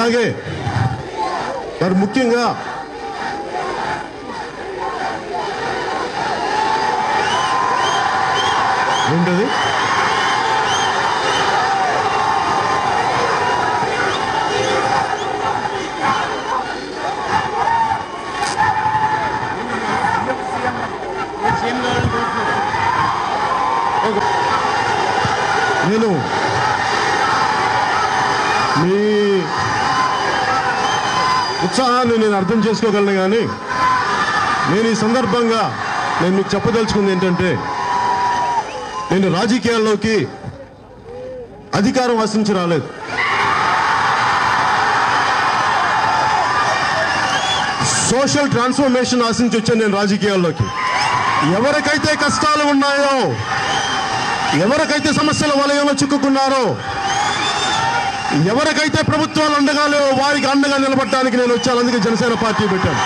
అలాగే మరి ముఖ్యంగా ఏంటది నేను మీ ఉత్సాహాన్ని నేను అర్థం చేసుకోగలను, కానీ నేను ఈ సందర్భంగా నేను మీకు చెప్పదలుచుకుంది ఏంటంటే, నేను రాజకీయాల్లోకి అధికారం ఆశించి రాలేదు. సోషల్ ట్రాన్స్ఫర్మేషన్ ఆశించి వచ్చాను నేను రాజకీయాల్లోకి. ఎవరికైతే కష్టాలు ఉన్నాయో, ఎవరికైతే సమస్యల వలయంలో చిక్కుకున్నారో, ఎవరికైతే ప్రభుత్వాలు అండగా లేవో వారికి అండగా నిలబడటానికి నేను వచ్చాను. అందుకే జనసేన పార్టీ పెట్టాను.